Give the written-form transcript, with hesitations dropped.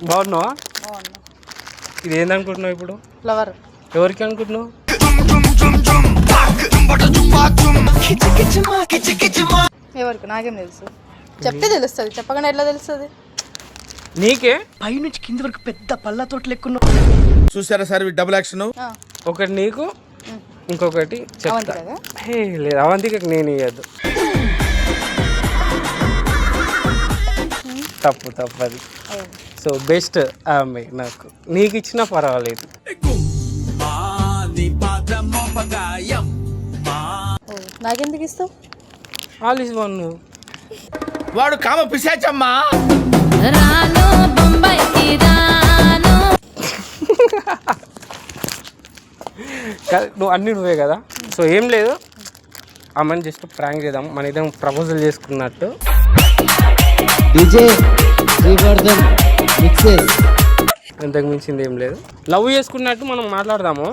బాగున్నావా? ఇది ఏందనుకుంటున్నావు ఇప్పుడు? ఫ్లవర్. ఎవరికి అనుకుంటున్నావు? ఎవరికి? నాకేం తెలుసు. చెప్తే తెలుస్తుంది, చెప్పగానే ఎట్లా తెలుస్తుంది? నీకే పైనుంచి కింది వరకు పెద్ద పళ్ళతోటి లెక్కున్నా. చూసారా సార్ డబుల్ యాక్షన్. ఒకటి నీకు, ఇంకొకటి చెప్తా. లేదు అవంతికి నేను ఇవ్వద్దు. తప్పది. సో బెస్ట్ ఆమె నాకు. నీకు ఇచ్చినా పర్వాలేదు. నాకెందుకు ఇస్తావు? All is one. వాడు కామ పిశాచమ్మా. నువ్వు అన్నీ నువ్వే కదా. సో ఏం లేదు, ఆమెను జస్ట్ ప్రాంక్ చేద్దాం. మన ఇద్దరం ప్రపోజల్ చేసుకున్నట్టు. అంతకు మించింది ఏం లేదు. లవ్ చేసుకున్నట్టు మనం మాట్లాడదాము.